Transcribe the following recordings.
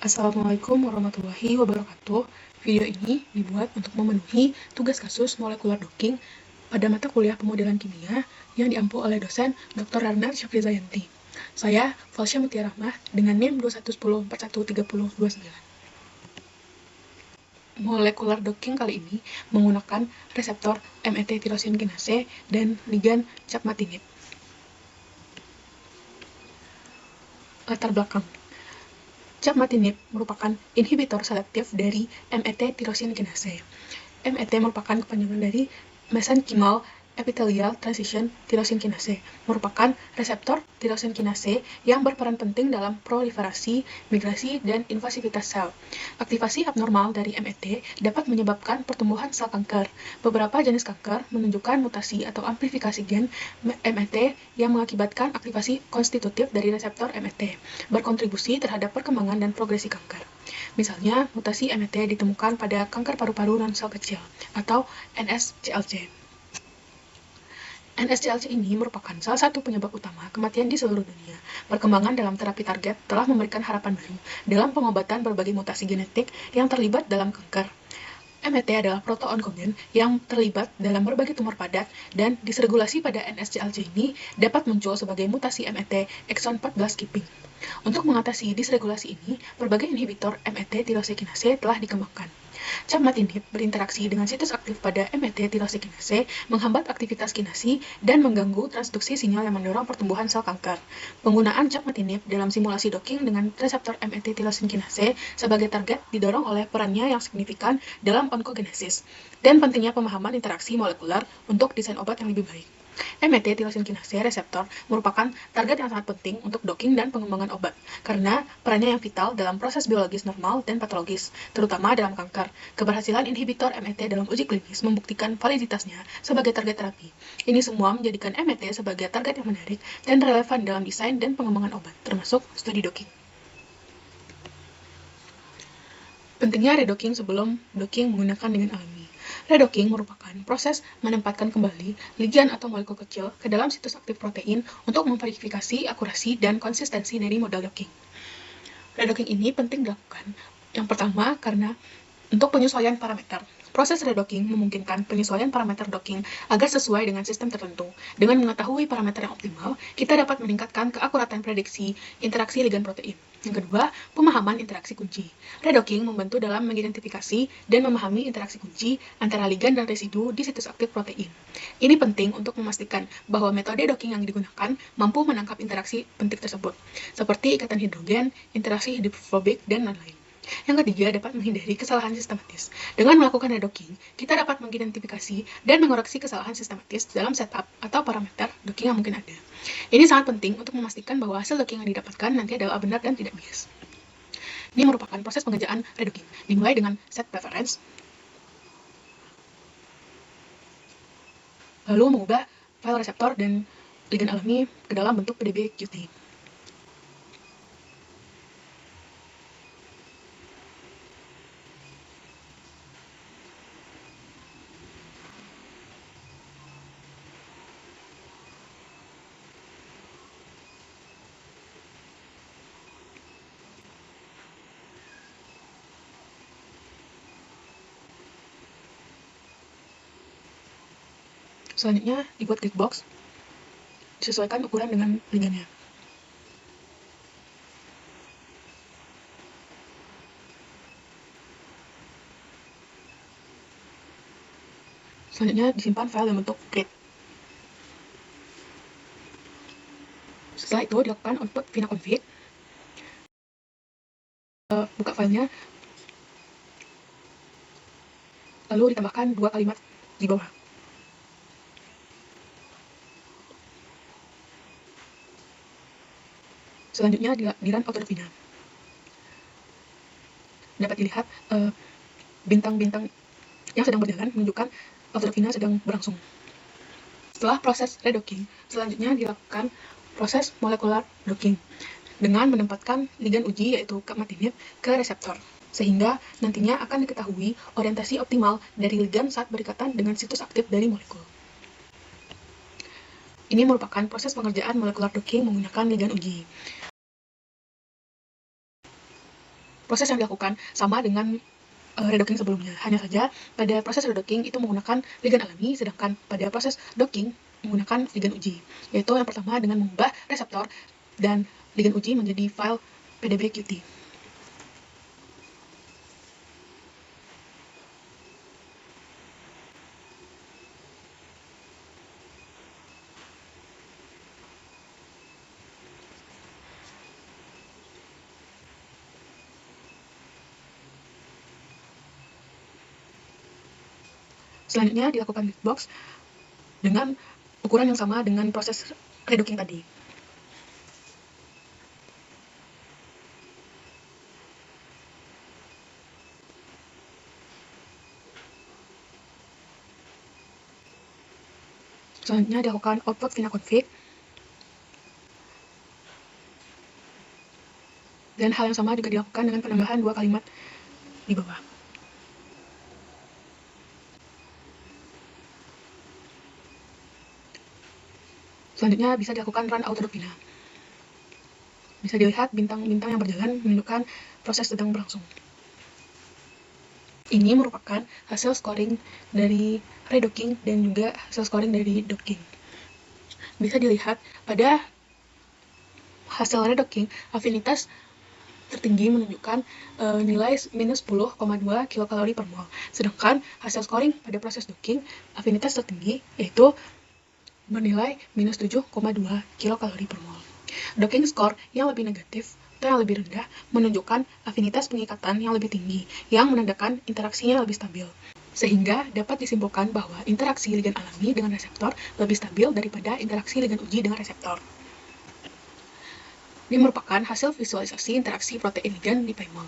Assalamualaikum warahmatullahi wabarakatuh. Video ini dibuat untuk memenuhi tugas kasus molekular docking pada mata kuliah pemodelan kimia yang diampu oleh dosen Dr. Rarnar Syafrizayanti. Saya Falsya Mutia Rahmah dengan NIM 2110413029. Molekular docking kali ini menggunakan reseptor MET tirosin kinase dan ligan capmatinib. Latar belakang. Capmatinib merupakan inhibitor selektif dari MET tirosin kinase. MET merupakan kepanjangan dari mesenchymal epithelial transition tirosin kinase, merupakan reseptor tirosin kinase yang berperan penting dalam proliferasi, migrasi, dan invasivitas sel. Aktivasi abnormal dari MET dapat menyebabkan pertumbuhan sel kanker. Beberapa jenis kanker menunjukkan mutasi atau amplifikasi gen MET yang mengakibatkan aktivasi konstitutif dari reseptor MET, berkontribusi terhadap perkembangan dan progresi kanker. Misalnya, mutasi MET ditemukan pada kanker paru-paru non-sel kecil, atau NSCLC. NSCLC ini merupakan salah satu penyebab utama kematian di seluruh dunia. Perkembangan dalam terapi target telah memberikan harapan baru dalam pengobatan berbagai mutasi genetik yang terlibat dalam kanker. MET adalah proto-onkogen yang terlibat dalam berbagai tumor padat, dan disregulasi pada NSCLC ini dapat muncul sebagai mutasi MET exon 14 skipping. Untuk mengatasi disregulasi ini, berbagai inhibitor MET tirosin kinase telah dikembangkan. Capmatinib berinteraksi dengan situs aktif pada MET tirosin kinase, menghambat aktivitas kinasi, dan mengganggu transduksi sinyal yang mendorong pertumbuhan sel kanker. Penggunaan capmatinib dalam simulasi docking dengan reseptor MET tirosin kinase sebagai target didorong oleh perannya yang signifikan dalam onkogenesis, dan pentingnya pemahaman interaksi molekular untuk desain obat yang lebih baik. MET tirosin kinase reseptor merupakan target yang sangat penting untuk docking dan pengembangan obat, karena perannya yang vital dalam proses biologis normal dan patologis, terutama dalam kanker. Keberhasilan inhibitor MET dalam uji klinis membuktikan validitasnya sebagai target terapi. Ini semua menjadikan MET sebagai target yang menarik dan relevan dalam desain dan pengembangan obat, termasuk studi docking. Pentingnya redocking sebelum docking menggunakan ligan alami. Redocking merupakan proses menempatkan kembali ligan atau molekul kecil ke dalam situs aktif protein untuk memverifikasi akurasi dan konsistensi dari model docking. Redocking ini penting dilakukan. Yang pertama, karena untuk penyesuaian parameter. Proses redocking memungkinkan penyesuaian parameter docking agar sesuai dengan sistem tertentu. Dengan mengetahui parameter yang optimal, kita dapat meningkatkan keakuratan prediksi interaksi ligan protein. Yang kedua, pemahaman interaksi kunci. Redocking membantu dalam mengidentifikasi dan memahami interaksi kunci antara ligan dan residu di situs aktif protein. Ini penting untuk memastikan bahwa metode docking yang digunakan mampu menangkap interaksi penting tersebut, seperti ikatan hidrogen, interaksi hidrofobik, dan lain-lain. Yang ketiga, dapat menghindari kesalahan sistematis. Dengan melakukan redocking, kita dapat mengidentifikasi dan mengoreksi kesalahan sistematis dalam setup atau parameter docking yang mungkin ada. Ini sangat penting untuk memastikan bahwa hasil docking yang didapatkan nanti adalah benar dan tidak bias. Ini merupakan proses pengerjaan redocking, dimulai dengan set preference, lalu mengubah file reseptor dan ligan alami ke dalam bentuk PDB-QT. Selanjutnya, dibuat grid box, disesuaikan ukuran dengan ligannya. Selanjutnya, disimpan file dalam bentuk grid. Setelah itu, dilakukan output vina-config. Buka filenya, lalu ditambahkan 2 kalimat di bawah. Selanjutnya, di run auto-vina. Dapat dilihat bintang-bintang yang sedang berjalan menunjukkan auto-vina sedang berlangsung. Setelah proses redocking, selanjutnya dilakukan proses molekular docking dengan menempatkan ligan uji yaitu capmatinib ke reseptor, sehingga nantinya akan diketahui orientasi optimal dari ligan saat berikatan dengan situs aktif dari molekul. Ini merupakan proses pengerjaan molekular docking menggunakan ligan uji. Proses yang dilakukan sama dengan redocking sebelumnya. Hanya saja pada proses redocking itu menggunakan ligand alami, sedangkan pada proses docking menggunakan ligand uji. Yaitu yang pertama dengan mengubah reseptor dan ligand uji menjadi file PDB-QT. Selanjutnya dilakukan mix box dengan ukuran yang sama dengan proses redocking tadi. Selanjutnya dilakukan output vina config. Dan hal yang sama juga dilakukan dengan penambahan 2 kalimat di bawah. Selanjutnya bisa dilakukan run autodocvina. Bisa dilihat bintang-bintang yang berjalan menunjukkan proses sedang berlangsung. Ini merupakan hasil scoring dari redocking dan juga hasil scoring dari docking. Bisa dilihat pada hasil redocking, afinitas tertinggi menunjukkan nilai minus 10,2 kilokalori per mol. Sedangkan hasil scoring pada proses docking, afinitas tertinggi yaitu bernilai minus 7,2 kilokalori per mol. Docking score yang lebih negatif atau yang lebih rendah menunjukkan afinitas pengikatan yang lebih tinggi, yang menandakan interaksinya lebih stabil. Sehingga dapat disimpulkan bahwa interaksi ligand alami dengan reseptor lebih stabil daripada interaksi ligand uji dengan reseptor. Ini merupakan hasil visualisasi interaksi protein ligand di PyMol.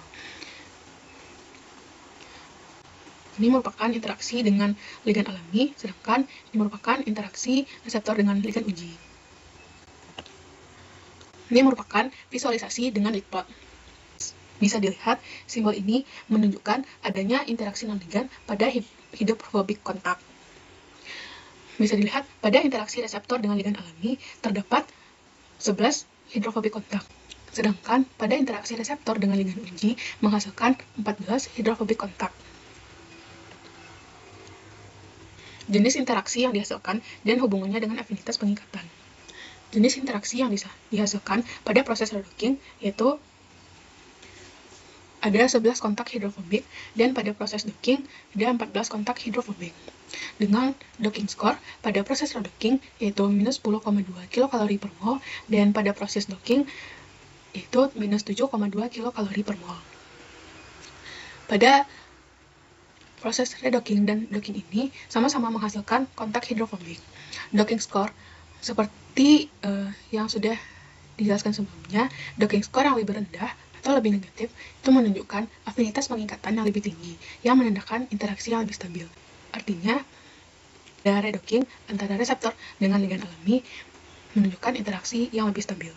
Ini merupakan interaksi dengan ligand alami, sedangkan ini merupakan interaksi reseptor dengan ligand uji. Ini merupakan visualisasi dengan lead plot. Bisa dilihat, simbol ini menunjukkan adanya interaksi non-ligand pada hidrofobik kontak. Bisa dilihat, pada interaksi reseptor dengan ligand alami, terdapat 11 hidrofobik kontak. Sedangkan pada interaksi reseptor dengan ligand uji menghasilkan 14 hidrofobik kontak. Jenis interaksi yang dihasilkan dan hubungannya dengan afinitas pengikatan. Jenis interaksi yang dihasilkan pada proses redocking yaitu ada 11 kontak hidrofobik dan pada proses docking ada 14 kontak hidrofobik. Dengan docking score pada proses redocking yaitu minus 10,2 kilokalori per mol dan pada proses docking yaitu minus 7,2 kilokalori per mol. Pada proses redocking dan docking ini sama-sama menghasilkan kontak hidrofobik. Docking score seperti yang sudah dijelaskan sebelumnya, docking score yang lebih rendah atau lebih negatif itu menunjukkan afinitas pengikatan yang lebih tinggi yang menandakan interaksi yang lebih stabil. Artinya, pada redocking antara reseptor dengan ligand alami menunjukkan interaksi yang lebih stabil.